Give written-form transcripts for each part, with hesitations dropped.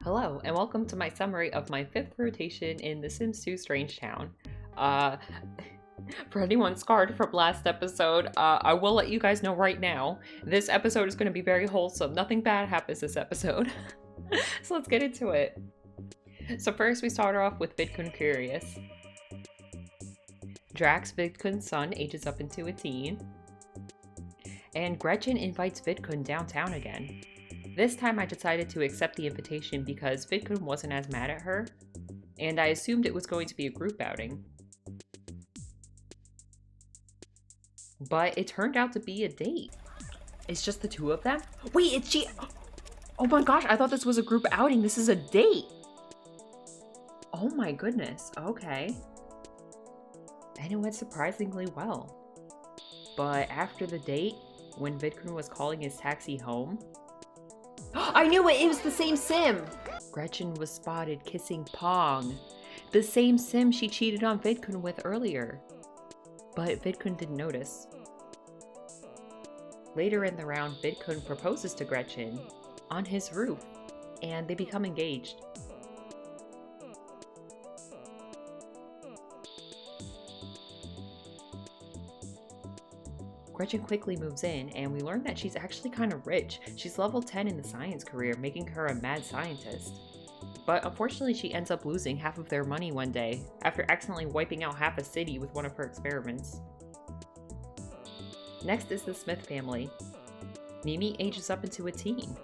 Hello, and welcome to my summary of my 5th rotation in The Sims 2 Strangetown. Uh, for anyone scarred from last episode, I will let you guys know right now, this episode is going to be very wholesome. Nothing bad happens this episode. So let's get into it. So first we start off with Pascal Curious. Drax, Vidkun's son, ages up into a teen. And Gretchen invites Vidkun downtown again. This time I decided to accept the invitation because Vidkun wasn't as mad at her, and I assumed it was going to be a group outing. But it turned out to be a date. It's just the two of them? Wait, it's she- Oh my gosh, I thought this was a group outing. This is a date! Oh my goodness, okay. And it went surprisingly well. But after the date, when Vidkun was calling his taxi home, I knew it! It was the same Sim! Gretchen was spotted kissing Pong, the same Sim she cheated on Vidkun with earlier. But Vidkun didn't notice. Later in the round, Vidkun proposes to Gretchen on his roof, and they become engaged. Gretchen quickly moves in, and we learn that she's actually kind of rich. She's level 10 in the science career, making her a mad scientist. But unfortunately, she ends up losing half of their money one day, after accidentally wiping out half a city with one of her experiments. Next is the Smith family. Mimi ages up into a teen.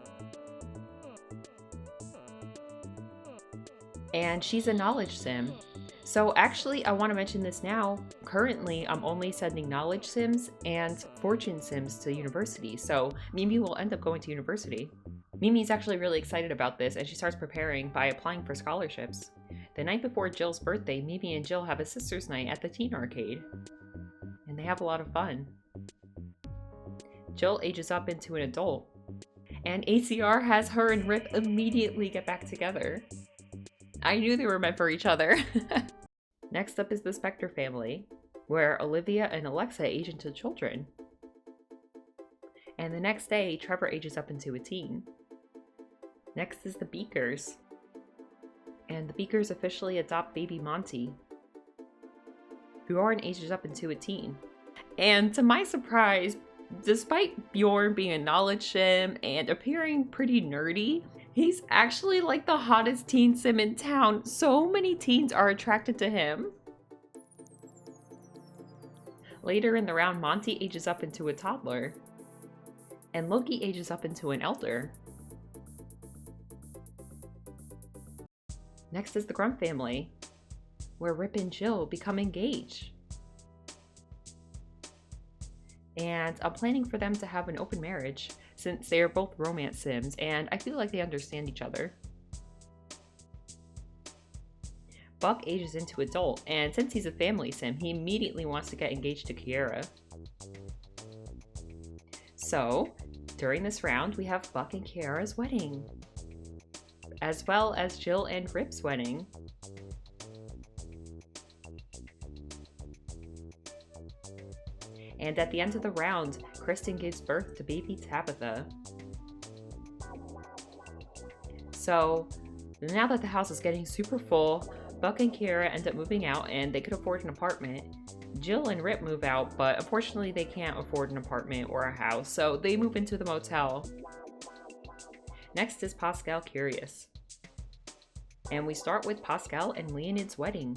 And she's a knowledge sim. So actually, I want to mention this now. Currently, I'm only sending knowledge sims and fortune sims to university, so Mimi will end up going to university. Mimi's actually really excited about this, and she starts preparing by applying for scholarships. The night before Jill's birthday, Mimi and Jill have a sisters' night at the teen arcade, and they have a lot of fun. Jill ages up into an adult, and ACR has her and Rip immediately get back together. I knew they were meant for each other. Next up is the Spectre Family, where Olivia and Alexa age into children. And the next day, Trevor ages up into a teen. Next is the Beakers. And the Beakers officially adopt baby Monty. Bjorn ages up into a teen. And to my surprise, despite Bjorn being a knowledge sim and appearing pretty nerdy, he's actually like the hottest teen sim in town. So many teens are attracted to him. Later in the round, Monty ages up into a toddler. And Loki ages up into an elder. Next is the Grump Family, where Rip and Jill become engaged. And I'm planning for them to have an open marriage, since they are both romance sims, and I feel like they understand each other. Buck ages into adult, and since he's a family sim, he immediately wants to get engaged to Kiera. So, during this round, we have Buck and Kiera's wedding, as well as Jill and Rip's wedding. And at the end of the round, Kristen gives birth to baby Tabitha. So, now that the house is getting super full, Buck and Kiera end up moving out and they could afford an apartment. Jill and Rip move out, but unfortunately they can't afford an apartment or a house, so they move into the motel. Next is Pascal Curious. And we start with Pascal and Leonid's wedding.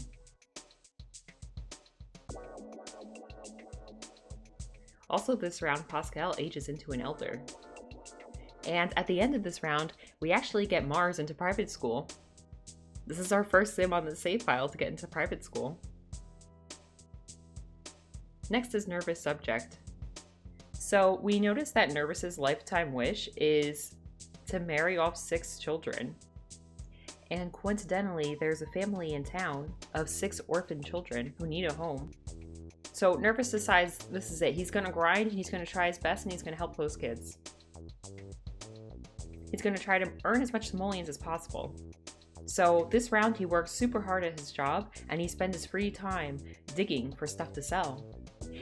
Also this round, Pascal ages into an elder. And at the end of this round, we actually get Mars into private school. This is our first sim on the save file to get into private school. Next is Nervous Subject. So we noticed that Nervous's lifetime wish is to marry off 6 children. And coincidentally, there's a family in town of 6 orphan children who need a home. So Nervous decides this is it. He's gonna grind, he's gonna try his best, and he's gonna help those kids. He's gonna try to earn as much simoleons as possible. So this round he works super hard at his job, and he spends his free time digging for stuff to sell.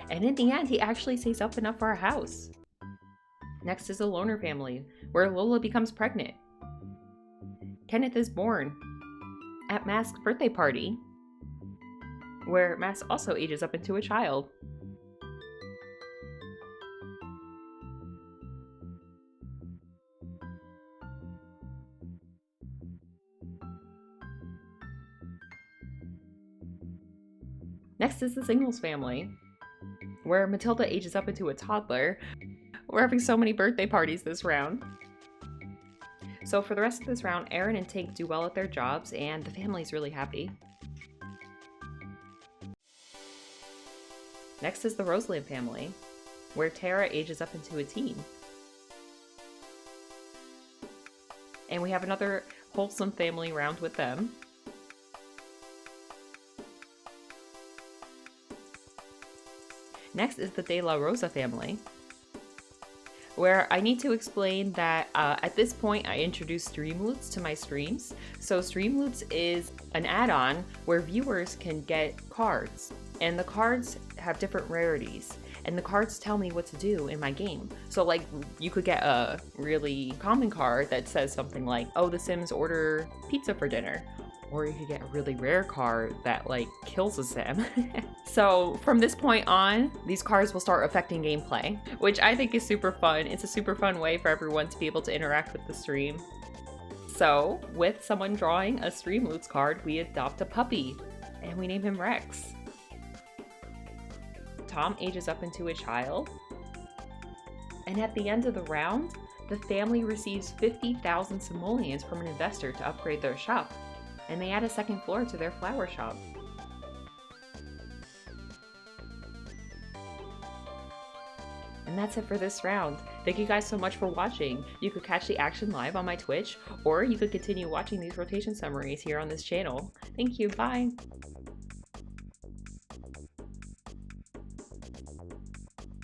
And in the end, he actually saves up enough for a house. Next is the Loner Family, where Lola becomes pregnant. Kenneth is born at Mask's birthday party, where Mask also ages up into a child. Next is the Singles family, where Matilda ages up into a toddler. We're having so many birthday parties this round. So for the rest of this round, Aaron and Tink do well at their jobs, and the family's really happy. Next is the Roseland family, where Tara ages up into a teen. And we have another wholesome family round with them. Next is the De La Rosa family, where I need to explain that at this point I introduced Streamloots to my streams. So Streamloots is an add-on where viewers can get cards, and the cards have different rarities, and the cards tell me what to do in my game. So like, you could get a really common card that says something like, oh, the Sims order pizza for dinner. Or you could get a really rare card that like kills a Sim. So from this point on, these cards will start affecting gameplay, which I think is super fun. It's a super fun way for everyone to be able to interact with the stream. So with someone drawing a Streamloots card, we adopt a puppy and we name him Rex. Tom ages up into a child. And at the end of the round, the family receives 50,000 simoleons from an investor to upgrade their shop. And they add a second floor to their flower shop. And that's it for this round. Thank you guys so much for watching. You could catch the action live on my Twitch, or you could continue watching these rotation summaries here on this channel. Thank you, bye!